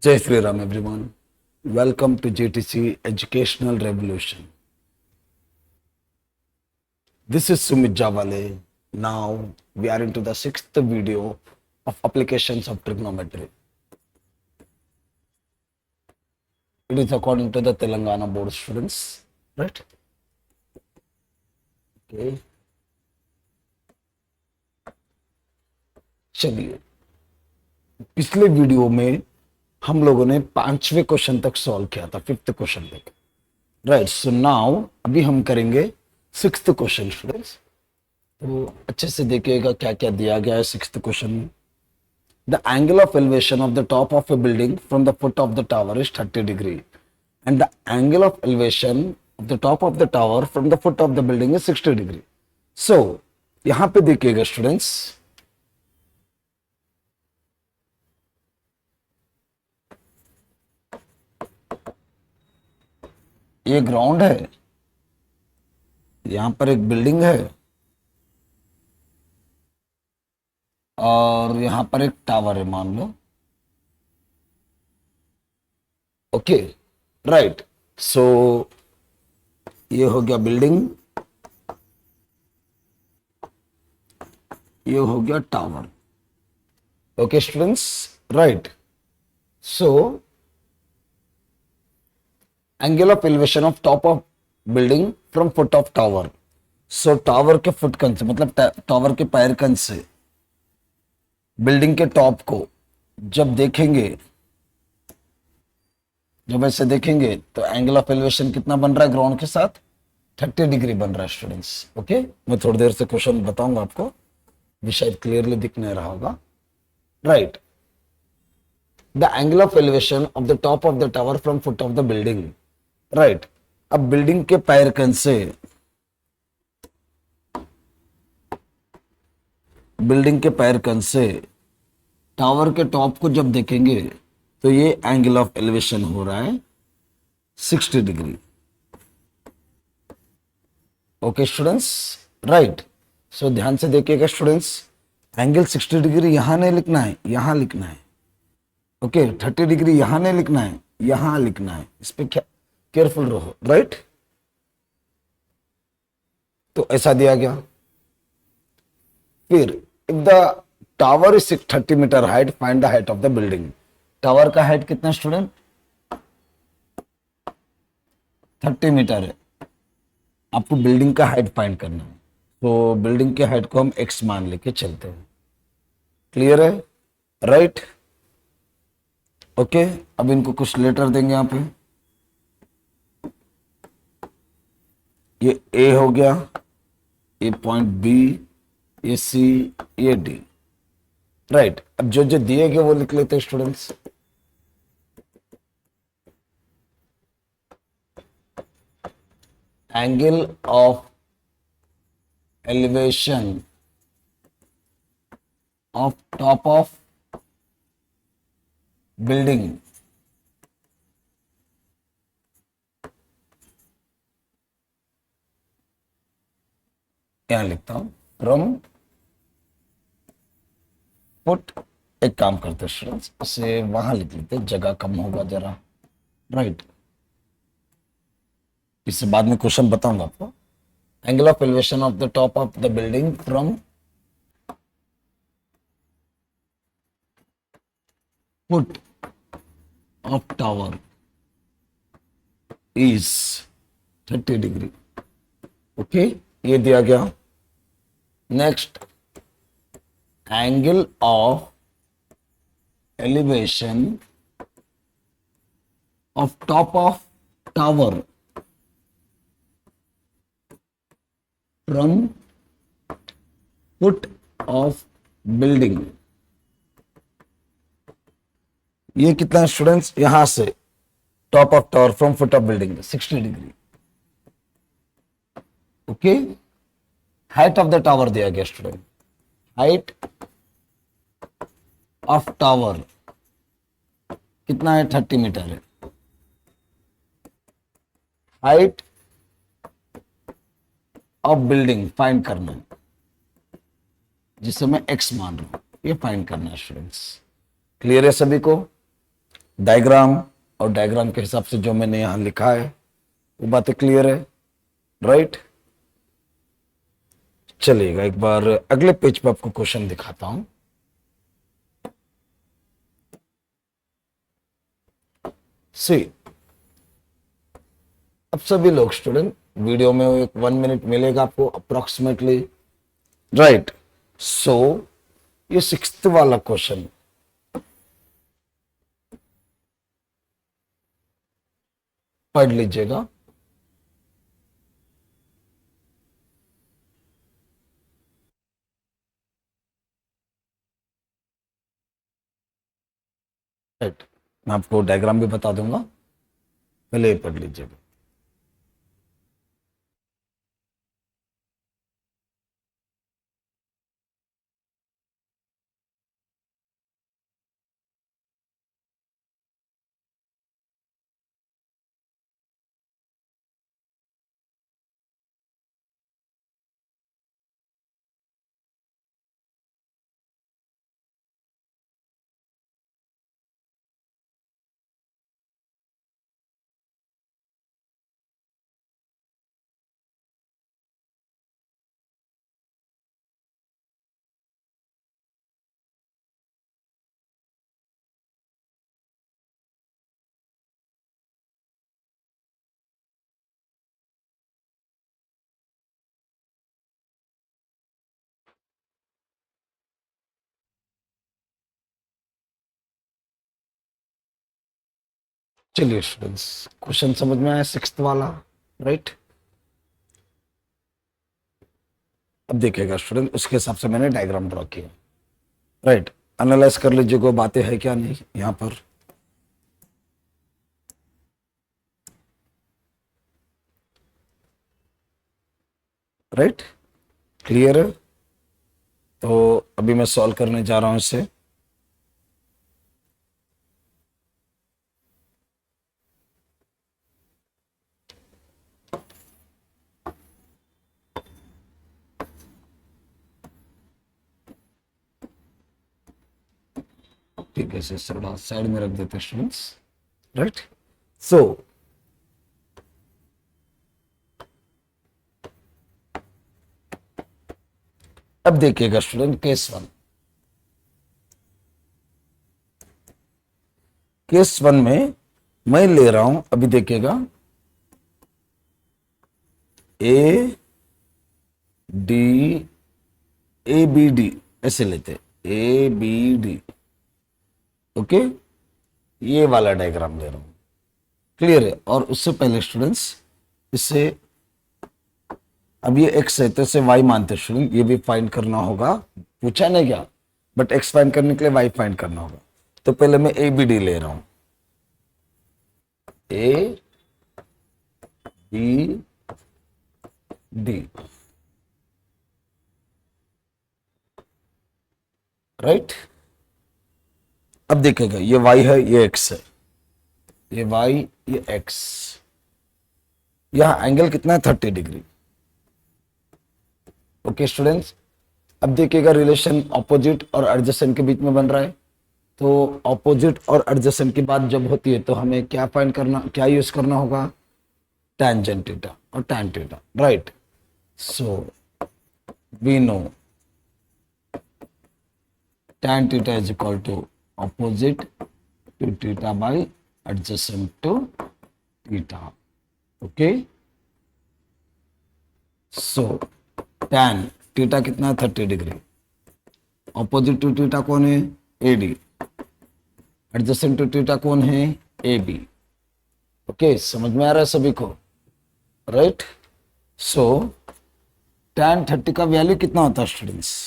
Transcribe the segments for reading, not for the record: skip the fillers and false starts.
Jai Sri Ram, everyone. Welcome to JTC Educational Revolution. This is Sumit Javale. Now we are into the sixth video of applications of trigonometry. It is according to the Telangana board students, right? Okay. चलिए, पिछले video में हम लोगों ने 5वें question तक solve किया था, 5th क्वेश्चन तक, राइट? सो नाउ अभी हम करेंगे 6th क्वेश्चन स्टूडेंट्स। तो अच्छे से देखिएगा क्या क्या दिया गया है 6th क्वेश्चन में। The angle of elevation of the top of a building from the foot of the tower is 30 degree and the angle of elevation of the top of the tower from the foot of the building is 60 degree. So यहां पे देखिएगा students, ये ground है, यहां पर एक building है और यहां पर एक टावर है, मान लो। Okay, right. सो ये हो गया बिल्डिंग, ये हो गया tower. Okay students, right. So angle of elevation of top of building from foot of tower. So tower के फुटकन से, मतलब टावर के पैरकन से बिल्डिंग के टॉप को जब देखेंगे, जब ऐसे देखेंगे तो एंगल ऑफ एलिवेशन कितना बन रहा है ग्राउंड के साथ? 30 डिग्री बन रहा है स्टूडेंट्स। ओके, मैं थोड़ी देर से क्वेश्चन बताऊंगा आपको, भी शायद क्लियरली दिख नहीं रहा होगा, right. The angle of elevation of the top of the tower from foot of the building, right. अब बिल्डिंग के पैरकन से, बिल्डिंग के पैरकन से टावर के टॉप को जब देखेंगे तो ये एंगल ऑफ एलिवेशन हो रहा है 60 degree. Okay students, right. So ध्यान से देखिएगा स्टूडेंट्स, एंगल 60 डिग्री यहां नहीं लिखना है, यहां लिखना है। ओके, 30 डिग्री यहां नहीं लिखना है, यहां लिखना है। इस पे केयरफुल रहो, राइट। तो ऐसा दिया गया। फिर if the tower is 30 metre height, find the height of the building. Tower का हाइट कितना स्टूडेंट? 30 मीटर है। आपको बिल्डिंग का हाइट फाइंड करना है, तो बिल्डिंग के हाइट को हम x मान लेके चलते हैं। क्लियर है, राइट? ओके, अब इनको कुछ लेटर देंगे यहां पे। ये A हो गया, ये पॉइंट B, ये C, ये D, राइट। अब जो जो दिए गए वो लिख लेते हैं students. Angle of elevation of top of building यहां लिखता हूं, फ्रॉम फुट। एक काम करते स्टूडेंट्स, इसे वहां लिख लेते, जगह कम होगा जरा, राइट। इससे बाद में क्वेश्चन बताऊंगा आपको। Angle of elevation of the top of the building from foot of tower is 30 degree. Okay, ये दिया गया। Next, angle of elevation of top of tower from foot of building, ये कितना स्टूडेंट्स? यहां से top of tower from foot of building 60 degree. Okay, height of the tower दिया गया student. Height of tower कितना है? 30 मीटर है। Height of building find करना है, जिसे मैं x मान रहा हूं, ये फाइंड करना है स्टूडेंट्स। क्लियर है सभी को? डायग्राम और डायग्राम के हिसाब से जो मैंने यहां लिखा है वो बातें क्लियर है, राइट। चलिएगा एक बार अगले पेज पे आपको क्वेश्चन दिखाता हूं। सी, अब सभी लोग स्टूडेंट वीडियो में एक 1 मिनट मिलेगा आपको अप्रोक्सीमेटली, राइट। सो ये 6th वाला क्वेश्चन पढ़ लीजिएगा। राइट, मैं आपको डायग्राम भी बता दूंगा, पहले ये पढ़ लीजिएगा। चलिए स्टूडेंट्स, क्वेश्चन समझ में आया 6th वाला, राइट। अब देखिएगा स्टूडेंट, उसके हिसाब से मैंने डायग्राम ड्रॉ किया, राइट। एनालाइज कर लीजिए कोई बातें है क्या नहीं यहां पर। राइट, क्लियर है। तो अभी मैं सॉल्व करने जा रहा हूं इसे। ठीक है, इसे थोड़ा साइड में रख देते हैं स्टूडेंट्स, राइट। सो अब देखिएगा स्टूडेंट, केस वन में मैं ले रहा हूं, अभी देखिएगा, A D, A B D ऐसे लेते, ए बी डी, ओके। ये वाला डायग्राम ले रहा हूं, क्लियर है। और उससे पहले स्टूडेंट्स, इससे अब ये एक्स है तो इसे वाई मानते स्टूडेंट, ये भी फाइंड करना होगा, पूछा नहीं क्या, बट एक्स फाइंड करने के लिए वाई फाइंड करना होगा। तो पहले मैं ए बी डी ले रहा हूं, ए बी डी, राइट। अब देखिएगा, ये वाई है, ये एक्स है, ये वाई, ये एक्स। यहां एंगल कितना है, 30 डिग्री, ओके स्टूडेंट्स। अब देखिएगा, रिलेशन ऑपोजिट और एडजेसेंट के बीच में बन रहा है। तो ऑपोजिट और एडजेसेंट की बात जब होती है तो हमें क्या फाइंड करना, क्या यूज करना होगा, टेंजेंट थीटा और tan theta, right. So we know tan theta is equal to opposite to theta by adjacent to theta, okay। so tan theta कितना है, 30 डिग्री। ऑपोजिट टू थीटा कौन है, A D. Adjacent to theta कौन है, A B, okay. समझ में आ रहा है सभी को, राइट। सो tan 30 का वैल्यू कितना होता है स्टूडेंट्स,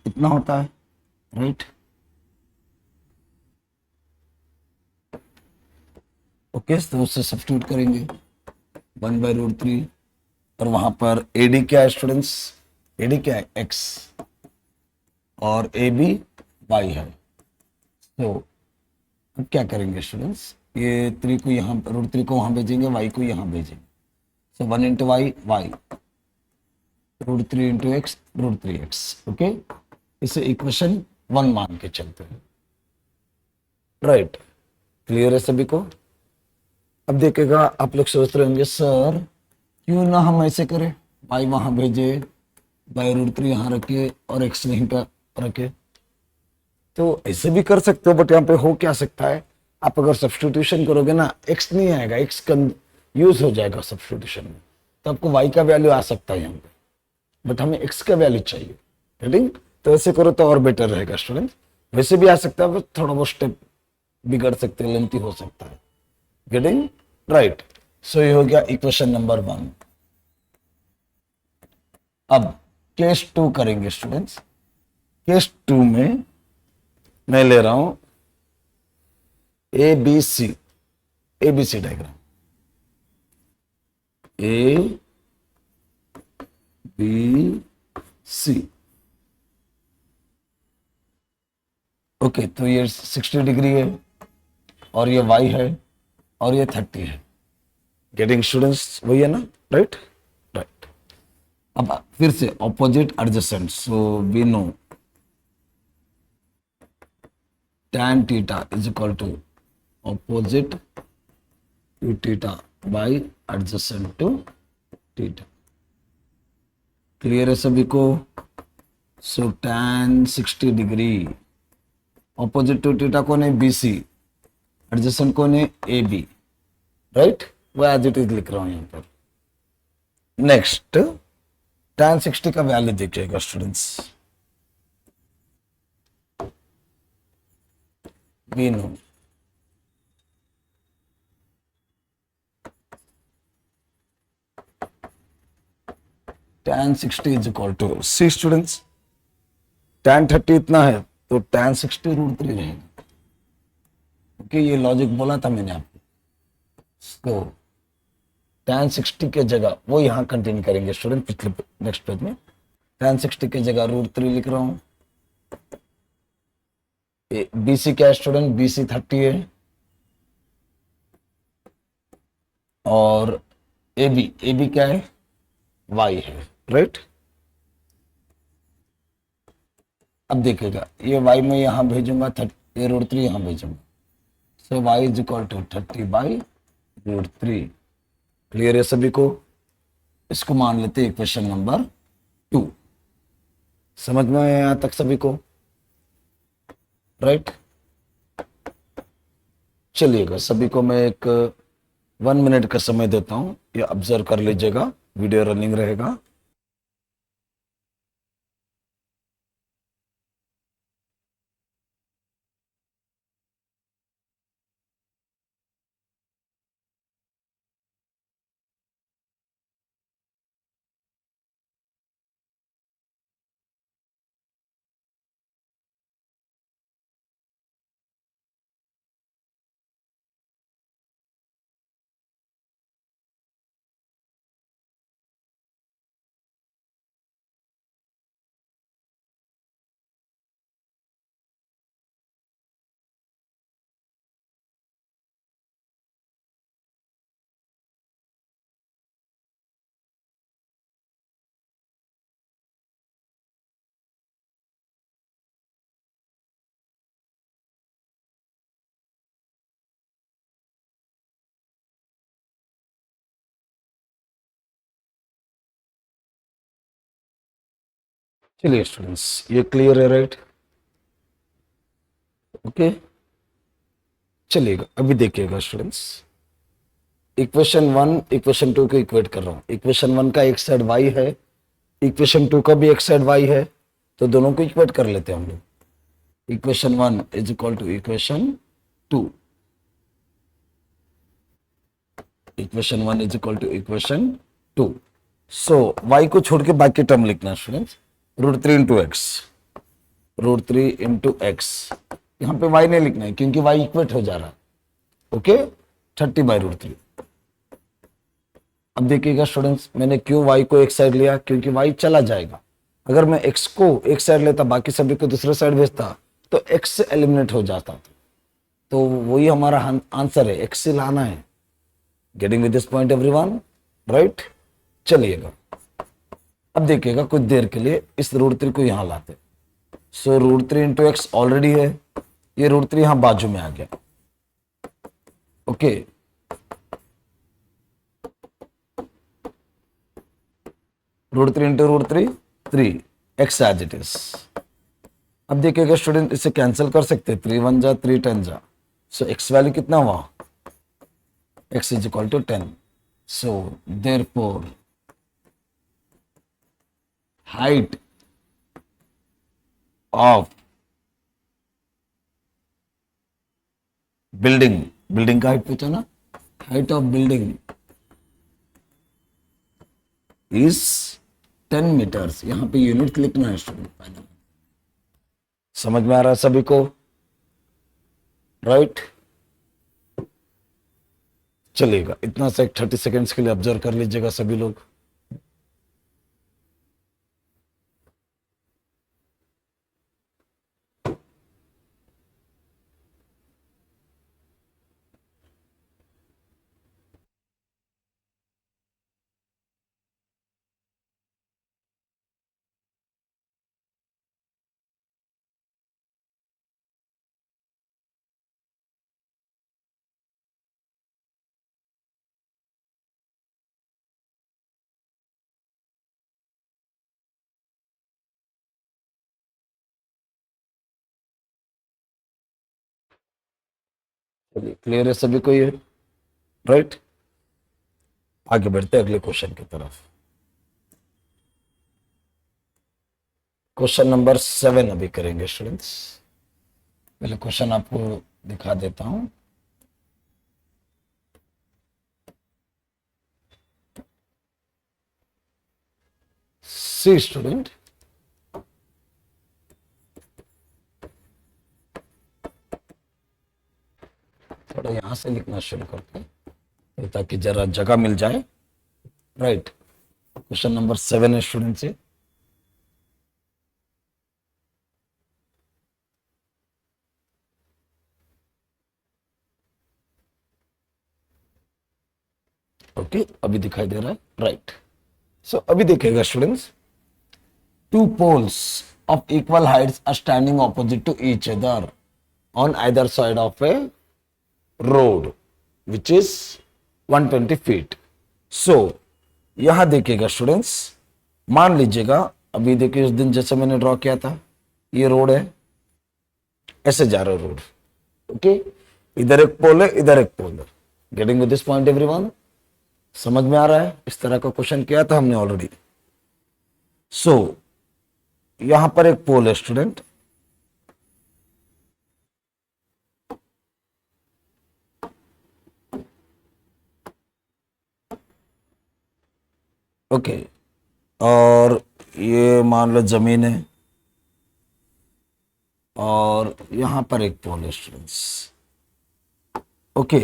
इतना होता है, राइट। ओके, तो उससे सब्स्टिट्यूट करेंगे 1/√3, और वहां पर एडी क्या है स्टूडेंट्स, एडी क्या है, एक्स, और ए बी वाई है। तो अब क्या करेंगे स्टूडेंट्स, ये 3 को यहाँ, √3 को वहां भेजेंगे, वाई को यहाँ भेजेंगे। So 1 into Y Y, √3 into X √3x। Okay, इसे इक्वेशन 1 मान के चलते हैं। राइट, क्लियर है सभी को? अब देखेगा आप लोग सोच रहे होंगे सर क्यों ना हम ऐसे करें, वाई वहां भेजे, बाई √3 यहाँ रखे और एक्स यहीं पर रखे। तो ऐसे भी कर सकते हो, बट यहाँ पे हो क्या सकता है, आप अगर सब्स्टिट्यूशन करोगे ना एक्स नहीं आएगा, एक्स यूज हो जाएगा सब्स्टिट्यूशन में, तो आपको वाई का वैल्यू आ सकता है यहाँ पे, बट हमें एक्स का वैल्यू चाहिए। गेटिंग? तो ऐसे करो तो और बेटर रहेगा स्टूडेंट। वैसे भी आ सकता है, बट थोड़ा बहुत स्टेप बिगड़ सकते हैं, लेंथी हो सकता है। गेटिंग? राइट। सो ये हो गया इक्वेशन नंबर 1। अब केस 2 करेंगे स्टूडेंट्स। केस 2 में मैं ले रहा हूं ABC diagram, A B C. Okay, तो ये 60 डिग्री है और ये y है और ये 30 है। Getting students? वही है ना? Right right. अब फिर से opposite adjacent, so we know tan theta is equal to opposite to theta by adjacent to theta. Clear है सभी को? So tan 60 degree, opposite to theta कौन है? BC, एडजेसेंट कौन है? AB। राइट, वो एज इट इज लिख रहा हूं यहां पर। नेक्स्ट tan 60 का वैल्यू देखिएगा students. We know tan 60 is equal to, see students, tan 30 इतना है तो tan 60 √3 रहेगा। ओके, ये लॉजिक बोला था मैंने आपको। तो tan 60 के जगह वो यहां कंटिन्यू करेंगे स्टूडेंट, पिछले नेक्स्ट पेज में। tan 60 के जगह √3 लिख रहा हूं। BC क्या है स्टूडेंट? BC 30 है और AB क्या है? Y है। राइट, अब देखिएगा ये y में यहां भेजूंगा, ये √3 यहां भेजूंगा, so y is equal to 30/√3। Clear है सभी को? इसको मान लेते हैं इक्वेशन नंबर 2। समझ में आया यहां तक सभी को? राइट, चलिएगा सभी को मैं एक 1 मिनट का समय देता हूं, ये ऑब्जर्व कर लीजिएगा, वीडियो रनिंग रहेगा। चलिए स्टूडेंट्स, ये क्लियर है? राइट, ओके, चलिएगा अभी देखिएगा स्टूडेंट्स। इक्वेशन 1 इक्वेशन 2 को इक्वेट कर रहा हूं। इक्वेशन 1 का एक साइड y है, इक्वेशन 2 का भी एक साइड y है, तो दोनों को इक्वेट कर लेते हैं हम लोग। Equation 1 is equal to equation 2, equation 1 is equal to equation 2। So y को छोड़ के बाकी टर्म लिखना है students, √3 into X, √3 into X. यहां पे y नहीं लिखना है क्योंकि y इक्वेट हो जा रहा है। ओके, 30/√3। अब देखिएगा स्टूडेंट्स, मैंने क्यों y को एक साइड लिया? क्योंकि y चला जाएगा। अगर मैं x को एक साइड लेता, बाकी सभी को दूसरे साइड भेजता, तो x से एलिमिनेट हो जाता था। तो वही हमारा आंसर है, x से लाना है। Getting with this point everyone? Right. चलिएगा अब देखिएगा कुछ देर के लिए इस √3 को यहां लाते। सो √3 इंटू एक्स ऑलरेडी है, ये √3 यहां बाजू में आ गया। Okay √3 into √3 3 X as it is. अब देखिएगा स्टूडेंट इसे कैंसिल कर सकते, 3 1 जा 3 10 जा। सो एक्स वैल्यू कितना हुआ, x is equal to 10. So therefore height of building का हाइट पूछा ना, height of building is 10 metres. यहां पे यूनिट लिखना है स्टूडेंट, समझ में आ रहा है सभी को, राइट। चलिएगा इतना सा 30 सेकेंड्स के लिए ऑब्जर्व कर लीजिएगा सभी लोग। चलिए क्लियर है सभी को ये, राइट। आगे बढ़ते हैं अगले क्वेश्चन की तरफ। क्वेश्चन नंबर 7 अभी करेंगे स्टूडेंट्स। पहले क्वेश्चन आपको दिखा देता हूं। सी स्टूडेंट, थोड़ा यहां से लिखना शुरू करते हैं ताकि जरा जगह मिल जाए, राइट। क्वेश्चन नंबर 7 है स्टूडेंट से। ओके अभी दिखाई दे रहा है, राइट। सो अभी देखिएगा students, two poles of equal heights are standing opposite to each other on either side of a road which is 120 feet. So यहां देखिएगा स्टूडेंट्स, मान लीजिएगा अभी देखिए उस दिन जैसे मैंने ड्रॉ किया था, ये रोड है, ऐसे जा रहा है रोड, ओके। इधर एक पोल है, इधर एक पोल है। Getting with this point everyone, समझ में आ रहा है? इस तरह का क्वेश्चन किया था हमने ऑलरेडी। सो यहां पर एक पोल है स्टूडेंट, ओके, और ये मान लो जमीन है, और यहां पर एक पोल है स्टूडेंट्स, ओके।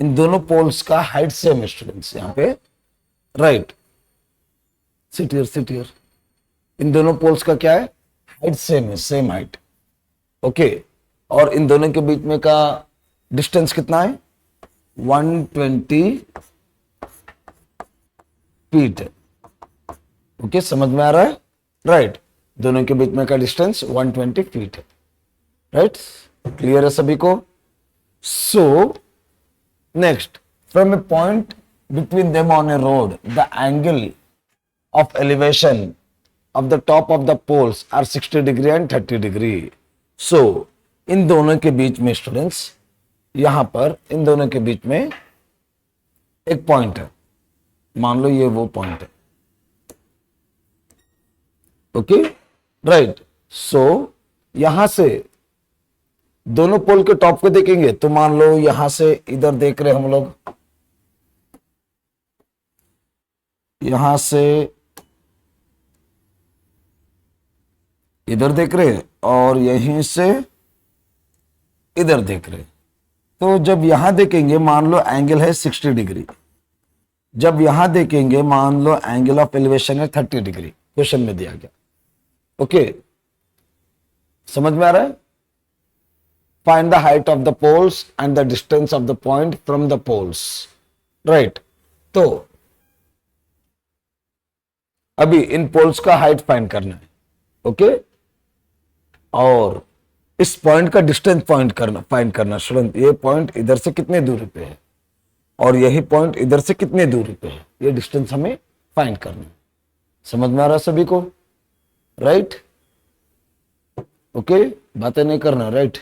इन दोनों पोल्स का हाइट सेम है स्टूडेंट्स, यहां पे, राइट। Sit here. इन दोनों पोल्स का क्या है, हाइट सेम है, सेम हाइट, ओके। और इन दोनों के बीच में का डिस्टेंस कितना है, 120 फीट है, ओके। समझ में आ रहा है, राइट। दोनों के बीच में का डिस्टेंस 120 फीट है, राइट। क्लियर है सभी को? So next, from A point between them on A road the angle of elevation of the top of the poles are 60 degree and 30 degree. so इन दोनों के बीच में स्टूडेंट्स, यहां पर इन दोनों के बीच में एक पॉइंट है, मान लो ये वो पॉइंट है, ओके, राइट। सो यहां से दोनों पोल के टॉप को देखेंगे तो मान लो यहां से इधर देख रहे हम लोग, यहां से इधर देख रहे और यहीं से इधर देख रहे। तो जब यहां देखेंगे मान लो एंगल है 60 डिग्री, जब यहां देखेंगे मान लो एंगल ऑफ एलिवेशन है 30 डिग्री, क्वेश्चन में दिया गया, ओके। समझ में आ रहा है? Find the height of the poles and the distance of the point from the poles, right. तो अभी इन पोल्स का हाइट फाइंड करना है, ओके, और इस पॉइंट का डिस्टेंस पॉइंट करना फाइंड करना स्टूडेंट। ये पॉइंट इधर से कितने दूरी पे है और यही पॉइंट इधर से कितने दूरी पे है, ये डिस्टेंस हमें फाइंड करना है। समझ में आ रहा सभी को? राइट, ओके, बातें नहीं करना, राइट,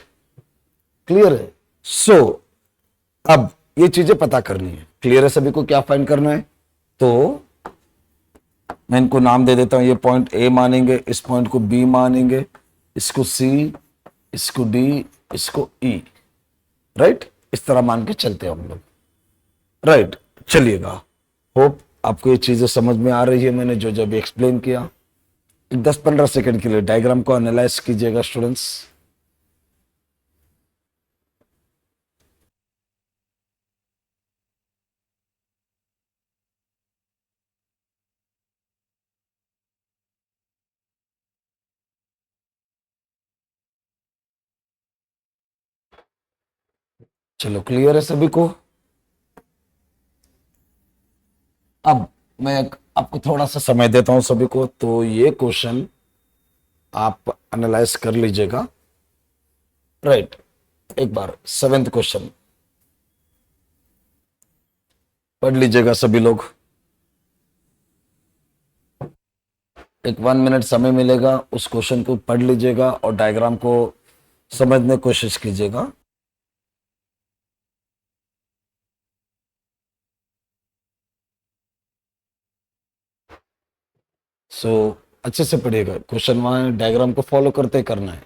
क्लियर है? सो अब ये चीजें पता करनी है, क्लियर है सभी को क्या फाइंड करना है? तो मैं इनको नाम दे देता हूं, ये पॉइंट ए मानेंगे, इस पॉइंट को बी मानेंगे, इसको सी, इसको डी, इसको ई, राइट, इस तरह मान के चलते हैं हम लोग, राइट। चलिएगा, होप आपको ये चीजें समझ में आ रही है, मैंने जो जो भी एक्सप्लेन किया। 10-15 सेकंड के लिए डायग्राम को एनालाइज कीजिएगा स्टूडेंट्स। चलो, क्लियर है सभी को? अब मैं आपको थोड़ा सा समय देता हूं सभी को, तो ये क्वेश्चन आप एनालाइज कर लीजिएगा, राइट। एक बार 7th क्वेश्चन पढ़ लीजिएगा सभी लोग। एक 1 मिनट समय मिलेगा, उस क्वेश्चन को पढ़ लीजिएगा और डायग्राम को समझने की कोशिश कीजिएगा। सो अच्छे से पढ़िएगा, क्वेश्चन वहां डायग्राम को फॉलो करते करना है।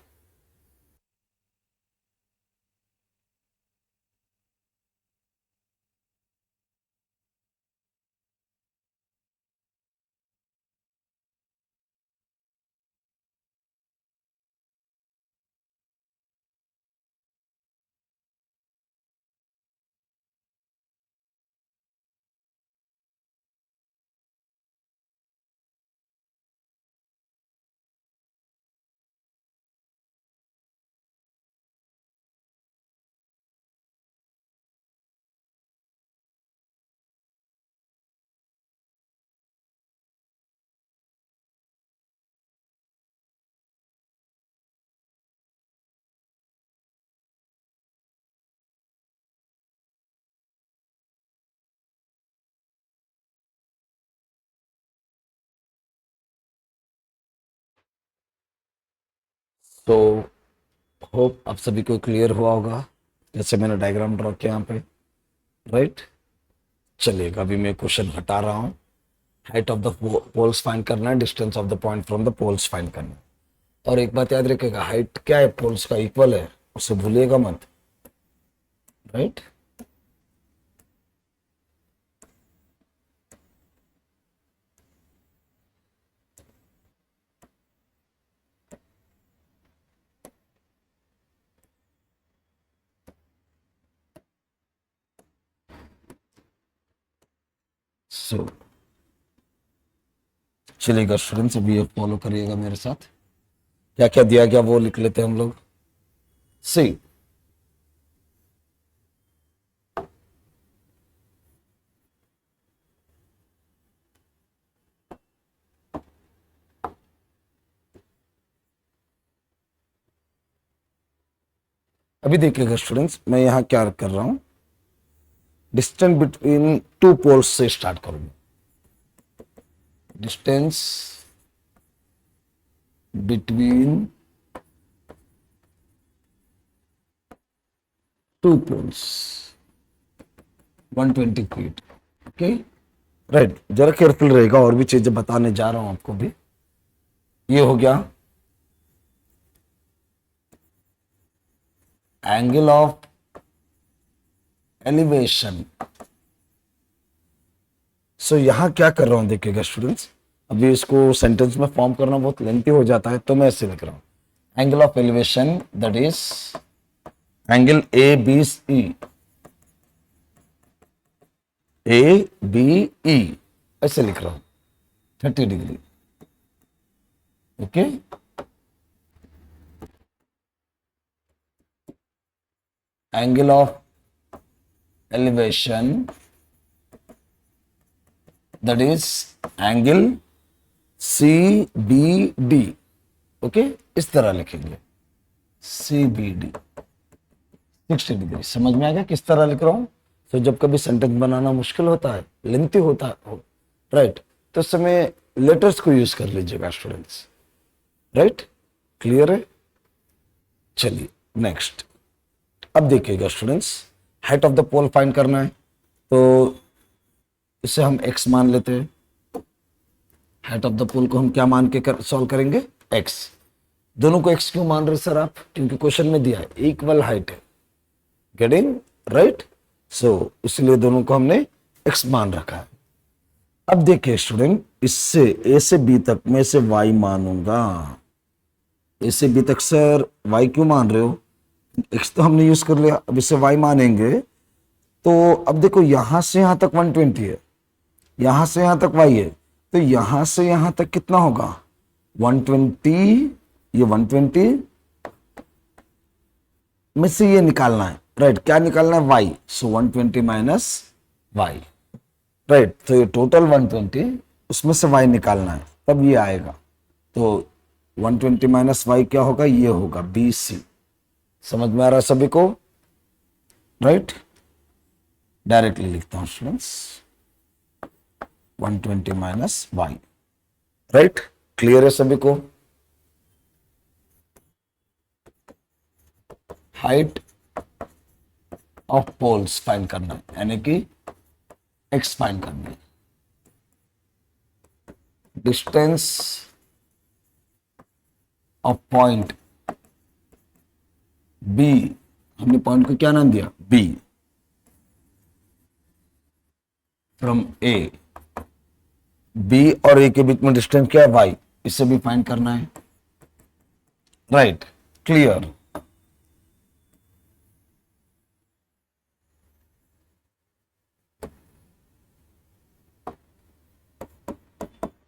तो होप आप सभी को क्लियर हुआ होगा, जैसे मैंने डायग्राम ड्रॉ किया यहाँ पे, राइट। चलिएगा, अभी मैं क्वेश्चन हटा रहा हूँ। Height of the poles find करना है, distance of the point from the poles find करना है। और एक बात याद रखिएगा, हाइट क्या है, पोल्स का इक्वल है, उसे भूलिएगा मत, राइट। सो चलिएगा स्टूडेंट्स, अभी ये फॉलो करिएगा मेरे साथ, क्या क्या दिया गया वो लिख लेते हैं हम लोग। सी, अभी देखिएगा स्टूडेंट्स, मैं यहां क्या कर रहा हूं, डिस्टेंस बिटवीन टू पोल्स से स्टार्ट करूंगा। Distance between two poles 120 feet, okay, right. जरा केयरफुल रहेगा, और भी चीजें बताने जा रहा हूं आपको भी। ये हो गया एंगल ऑफ एलिवेशन। सो यहां क्या कर रहा हूं देखिएगा स्टूडेंट्स, अभी इसको सेंटेंस में फॉर्म करना बहुत लेंथी हो जाता है, तो मैं ऐसे लिख रहा हूं, angle of elevation that is angle A B E, A B E, ऐसे लिख रहा हूं 30 degree, okay. Angle of elevation that is angle C B D. Okay, इस तरह लिखेंगे सी बी डी 60 डिग्री। समझ में आ गया किस तरह लिख रहा हूं? तो जब कभी सेंटेंस बनाना मुश्किल होता है, लेंथी होता है, राइट, तो उस समय लेटर्स को यूज कर लीजिएगा स्टूडेंट्स। राइट, क्लियर है? चलिए नेक्स्ट। अब देखिएगा students, height of the pole find करना है, तो इसे हम x मान लेते हैं। हाइट ऑफ द पोल को हम क्या मान के सॉल्व करेंगे? x। दोनों को x क्यों मान रहे सर आप? क्योंकि क्वेश्चन में दिया है इक्वल हाइट है। Getting right? सो इसलिए दोनों को हमने x मान रखा है। अब देखिए स्टूडेंट, इससे a से b तक मैं इसे y मानूंगा। a से b तक सर y क्यों मान रहे हो? x तो हमने यूज कर लिया, अब इसे y मानेंगे। तो अब देखो यहां से यहां तक 120 है, यहां से यहां तक y है, तो यहां से यहां तक कितना होगा? 120। ये 120 में से ये निकालना है, राइट? क्या निकालना है? y। सो 120 माइनस y, राइट? तो ये टोटल 120, उसमें से y निकालना है, तब ये आएगा। तो 120 माइनस y क्या होगा? ये होगा BC। समझ में आ रहा है सभी को? राइट, डायरेक्टली लिखता हूं students, 120 minus y। Right, clear है सभी को? हाइट ऑफ पोल्स फाइंड करना है, यानी कि x फाइंड करना है। डिस्टेंस ऑफ पॉइंट B, हमने पॉइंट को क्या नाम दिया? B। फ्रॉम A, B और A के बीच में डिस्टेंस क्या है? y। इसे भी फाइंड करना है। Right, clear?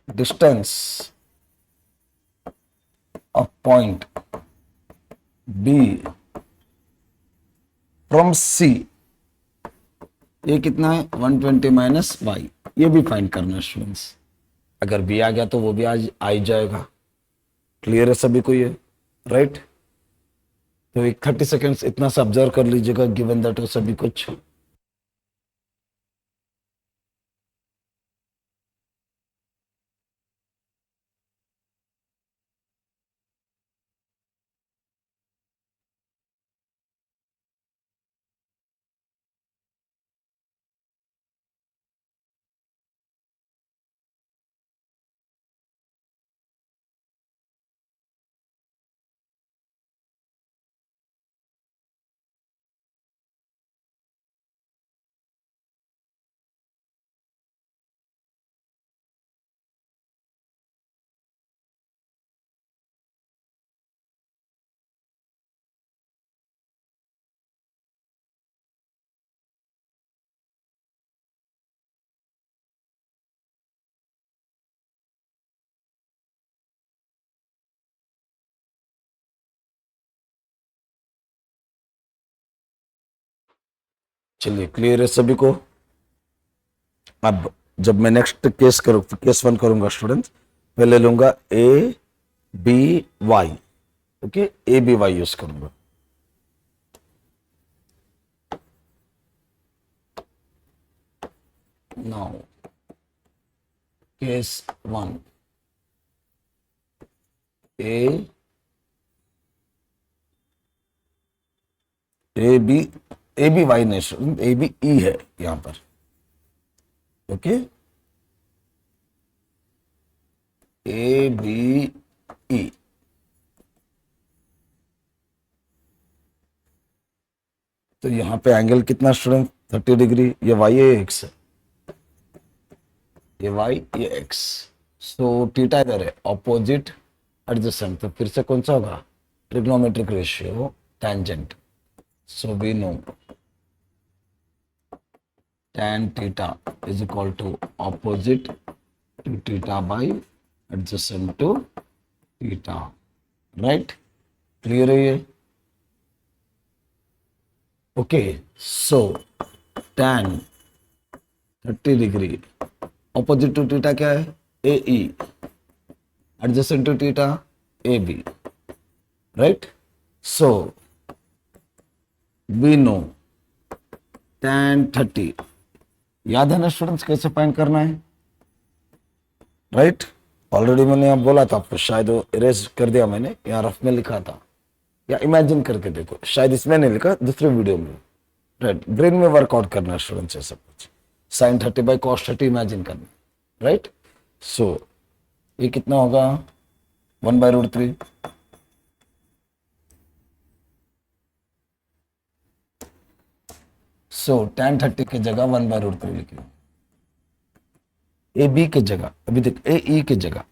Distance of point B from C, ये कितना है? 120 माइनस y। ये भी फाइंड करना है स्टूडेंट्स। अगर B आ गया तो वो भी आज आ ही जाएगा। क्लियर है सभी को ये? राइट, तो एक 30 सेकेंड्स इतना सा ऑब्जर्व कर लीजिएगा, गिवन दैट हो सभी कुछ। चलिए, क्लियर है सभी को? अब जब मैं नेक्स्ट केस 1 करूंगा स्टूडेंट्स, पहले लूंगा ABY। ओके, ABY यूज करूंगा। नाउ केस 1, ABY नहीं, ABE है यहां पर। Okay, ABE। तो यहां पे एंगल कितना स्टूडेंट? 30 डिग्री। ये y है, x है, ये y, ये x। सो थीटा इधर है, ऑपोजिट एडजेसेंट, तो फिर से कौन सा होगा? Trigonometric ratio tangent. So we know tan theta is equal to opposite to theta by adjacent to theta. Right? Clear है ये? Okay, so tan 30 degree opposite to theta क्या है, A E, adjacent to theta A B, right. So we know tan 30, याद है ना students कैसे find करना है, राइट। ऑलरेडी मैंने यहाँ बोला था आपको, शायद वो इरेज कर दिया मैंने, यहाँ रफ में लिखा था, या इमेजिन करके देखो, शायद इसमें नहीं लिखा, दूसरे वीडियो में, राइट। ब्रेन में वर्कआउट करना है स्टूडेंट्स, ये सब कुछ sin 30 बाई cos 30 इमेजिन करना, राइट। सो ये कितना होगा, 1/√3, सो tan 30 की जगह 1/√3 लिखिए, ए बी की जगह, अभी देख ए ई की जगह,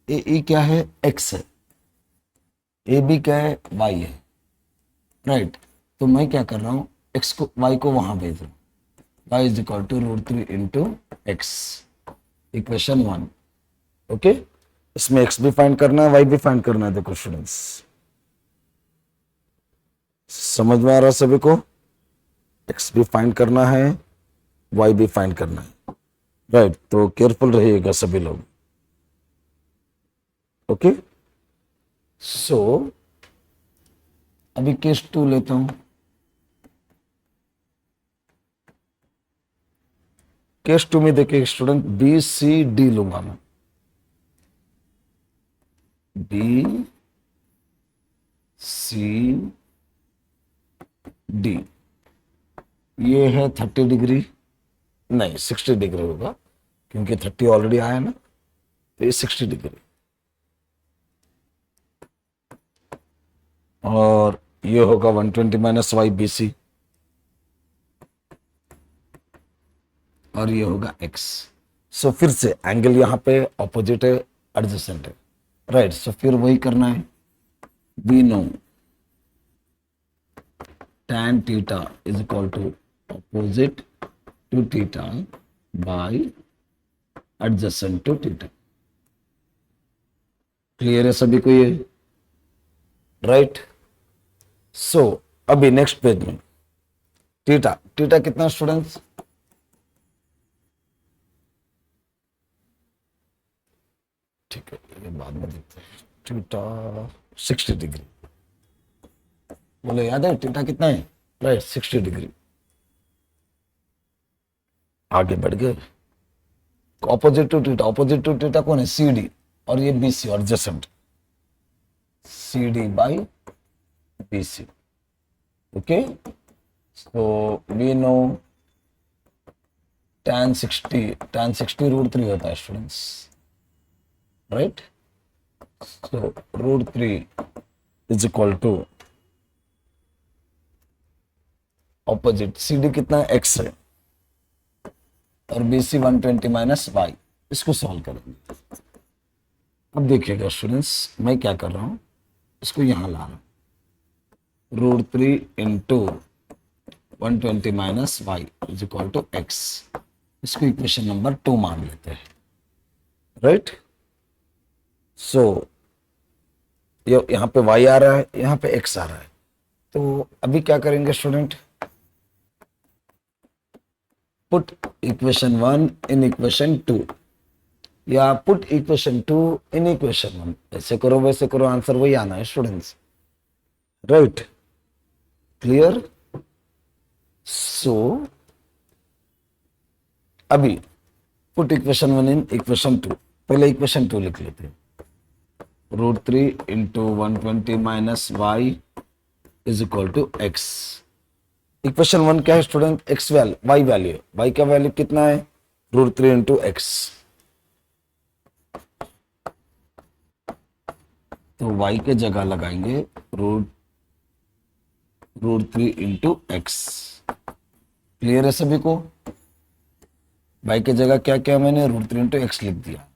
ए ई क्या है, x है, ए बी क्या है, y है, राइट। तो मैं क्या कर रहा हूँ, x को y को वहां भेज रहा हूँ, y is equal to √3 into X, equation 1, okay. इसमें x भी फाइंड करना है, y भी फाइंड करना है। देखो स्टूडेंट्स, समझ में आ रहा है सभी को, x भी फाइंड करना है, y भी फाइंड करना है, राइट। तो केयरफुल रहिएगा सभी लोग, ओके। सो अभी केस 2 लेता हूं, केस 2 में देखिए स्टूडेंट, बी सी डी लूंगा मैं, बी सी डी, ये है 30 डिग्री, नहीं 60 डिग्री होगा, क्योंकि 30 ऑलरेडी आया ना, तो ये 60 डिग्री, और ये होगा 120 माइनस वाई बी सी, और ये होगा x। सो फिर से एंगल यहाँ पे ऑपोजिट है, एडजेसेंट है, राइट। सो फिर वही करना है, we know tan theta is equal to opposite to theta by adjacent to theta, clear है सभी को ये, राइट। सो अभी नेक्स्ट पेज में थीटा, थीटा कितना स्टूडेंट्स, ठीक है ये बाद में देखते हैं, थीटा 60 डिग्री, बोले याद है थीटा कितना है, राइट 60 डिग्री। आगे बढ़ गए, opposite to theta, opposite to theta कौन है, सी डी, और ये बी सी, और adjacent C D by B C, okay. So we know tan 60, tan 60 √3 होता है students, right. So √3 is equal to opposite, C D कितना है, x है, और बी सी 120 माइनस वाई, इसको सॉल्व करेंगे। अब देखिएगा स्टूडेंट्स, मैं क्या कर रहा हूं, इसको यहां ला रहा हूं, √3 into 120 minus Y is equal to X, इसको इक्वेशन नंबर 2 मान लेते हैं, राइट। सो यहां पे y आ रहा है, यहां पे x आ रहा है, तो अभी क्या करेंगे student, put equation 1 in equation 2, या पुट इक्वेशन 2 इन इक्वेशन 1, ऐसे करो वैसे करो, आंसर वही आना है स्टूडेंट्स, राइट, क्लियर। सो अभी पुट इक्वेशन 1 इन इक्वेशन 2, पहले इक्वेशन 2 लिख लेते हैं, √3 into 120 minus Y is equal to X. Equation 1 क्या है student, X value, Y value, Y का वैल्यू कितना है, √3 इंटू एक्स, तो y के जगह लगाएंगे √3 इंटू एक्स, क्लियर है सभी को। y के जगह क्या क्या मैंने √3 इंटू एक्स लिख दिया।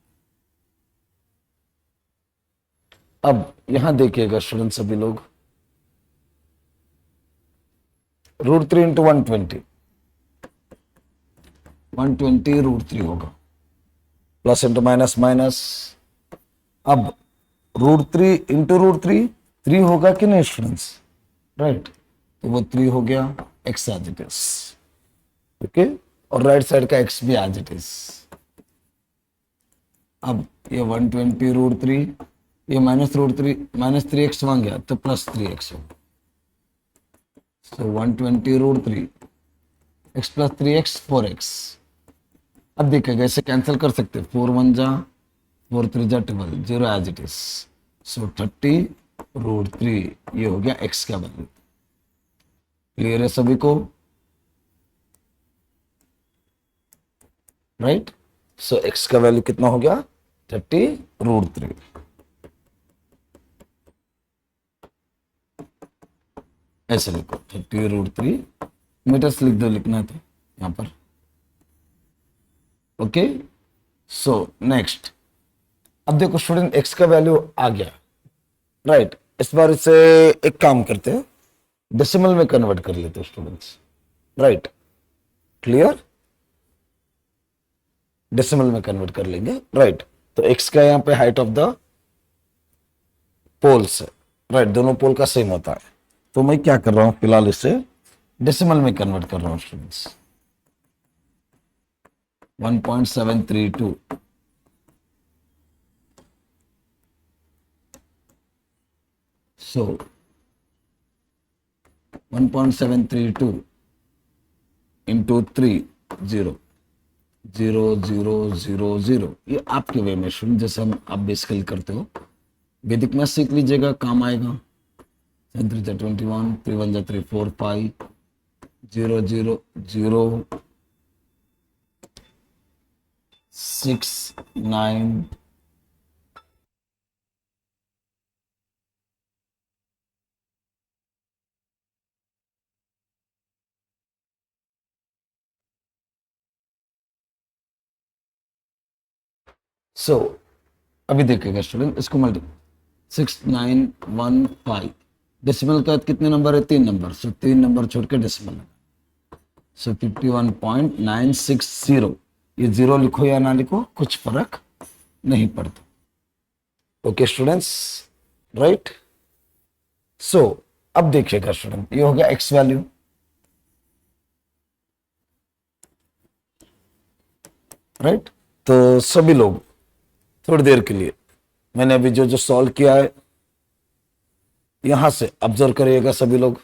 अब यहां देखिएगा स्टूडेंट सभी लोग, √3 इंटू 120, 120 √3 होगा, प्लस इंटू माइनस माइनस, अब √3 इंटू √3 3 होगा कि नहीं स्टूडेंट्स, राइट, तो वो 3 हो गया, X as it is, okay, और राइट साइड का एक्स भी एज इट इज, अब ये 120√3, ये -√3 -3x वहां गया तो +3x हो, सो 120√3 x + 3x 4x। अब देखिएगा इसे कैंसिल कर सकते, 4 1 जा 4 3 जा 12, 0 एज इट इज, सो 30√3 ये हो गया x का वैल्यू। क्लियर है सभी को? राइट, सो x का वैल्यू कितना हो गया? 30√3। ऐसे लिखो 30√3 मीटर्स लिख दो, लिखना है तो यहां पर। ओके, सो नेक्स्ट, अब देखो स्टूडेंट x का वैल्यू आ गया, राइट। इस बार इसे एक काम करते हैं, डेसिमल में कन्वर्ट कर लेते हैं स्टूडेंट्स, राइट। क्लियर, डेसिमल में कन्वर्ट कर लेंगे, राइट। तो x का यहां पे हाइट ऑफ द पोल्स है, राइट, दोनों पोल का सेम होता है। तो मैं क्या कर रहा हूं, फिलहाल इसे डेसिमल में कन्वर्ट कर रहा हूं स्टूडेंट्स, 1.732, so 1.732 into 3, 0 0 0 0 0, ये आपके वे में स्टूडेंट, जैसे हम आप बेसिकली करते हो, वैदिक में सीख लीजिएगा, काम आएगा। 3 3 21, 3 1 3 4 5, 0 0 0 6 9 सो अभी देखिएगा स्टूडेंट, इसको मल्टी 6915, डेसिमल का कितने नंबर है? 3 नंबर, सो 3 नंबर छोड़ के डेसिमल, सो 51.960, ये 0 लिखो या ना लिखो कुछ फर्क नहीं पड़ता। Okay students, right. सो अब देखिएगा स्टूडेंट, ये हो गया x वैल्यू, राइट। तो सभी लोग थोड़ी देर के लिए, मैंने अभी जो जो सॉल्व किया है यहां से ऑब्जर्व करिएगा सभी लोग।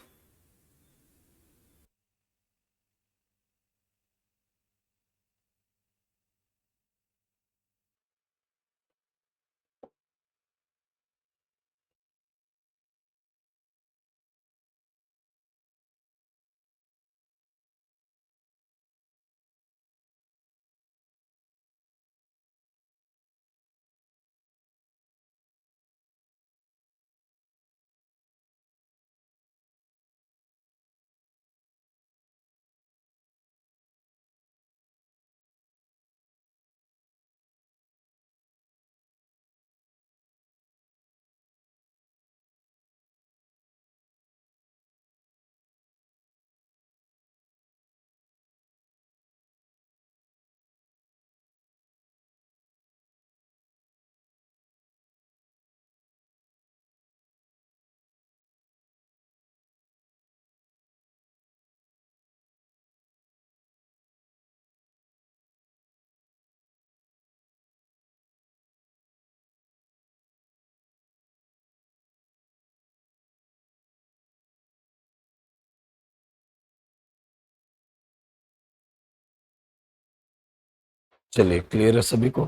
चलिए, क्लियर है सभी को,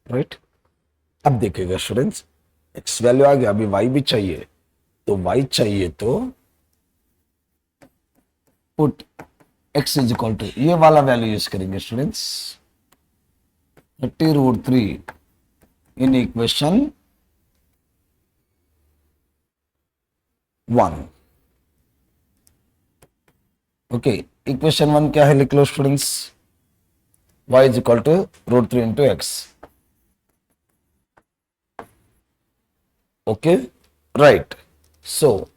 राइट। अब देखिएगा स्टूडेंट्स, x वैल्यू आ गया, अभी y भी चाहिए, तो y चाहिए तो put x is equal to, ये वाला वैल्यू यूज करेंगे students, 30√3 in equation 1। Okay, equation 1 क्या है, लिख लो students, y is equal to √3 into X. Okay, right. So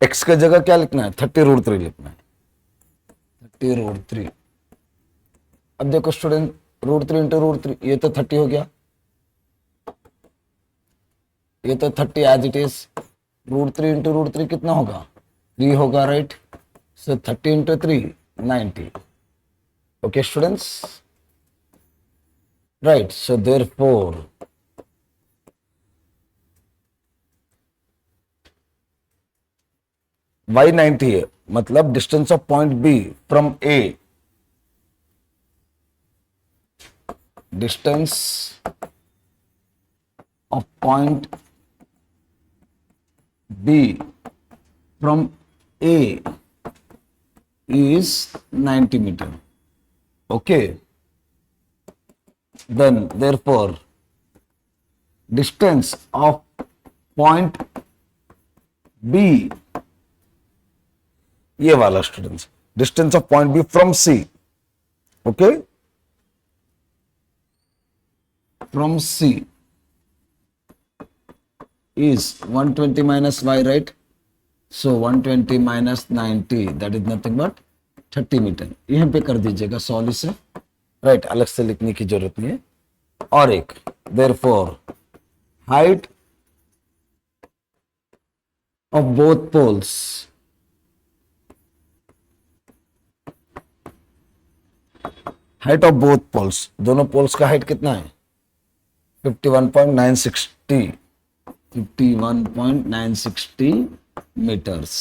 x का जगह क्या लिखना है? 30√3 लिखना है, 30√3। अब देखो स्टूडेंट, √3 इंटू √3, ये तो 30 हो गया, ये तो 30 एज इट इज, √3 इंटू √3 कितना होगा? 3 होगा, right. So 30 into 3 90। Okay students, right, so therefore y 90 है, मतलब distance of point B from A, distance of point B from A is 90 meter. Okay, then therefore distance of point B, ये वाला students, distance of point B from C, okay, from C is 120 minus y, right? So 120 minus 90, that is nothing but 30 metre. यहां पे कर दीजिएगा solve इसे, right, अलग से लिखने की जरूरत नहीं है. और एक, therefore height of both poles, height of both poles, दोनों पोल्स का हाइट कितना है? 51.960, 51.960 मीटर्स.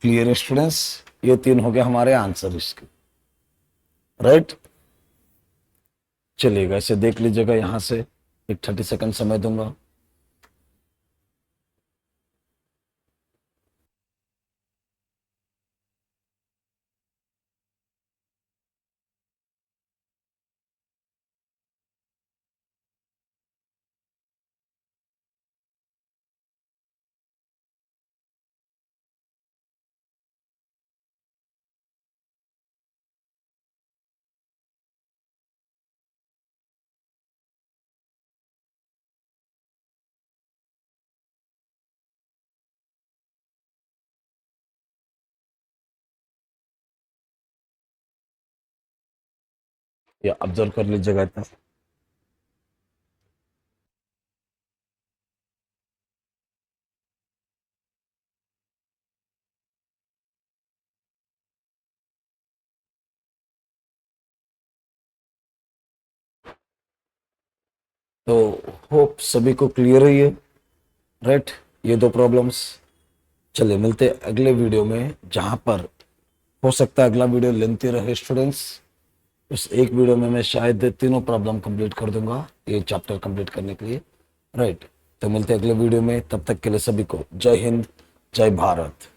Clear students? ये तीन हो गए हमारे आंसर इसके, राइट. चलिएगा, इसे देख लीजिएगा, यहां से एक 30 सेकंड समय दूंगा. या ऑब्जर्व कर लीजिएगा इतना. तो होप सभी को क्लियर है ये, राइट, ये दो प्रॉब्लम्स. चलिए मिलते हैं अगले वीडियो में, जहां पर हो सकता है अगला वीडियो लेंथी रहे स्टूडेंट्स. उस एक वीडियो में मैं शायद तीनों प्रॉब्लम कंप्लीट कर दूंगा ये चैप्टर कंप्लीट करने के लिए, राइट. तो मिलते हैं अगले वीडियो में, तब तक के लिए सभी को जय हिंद, जय भारत.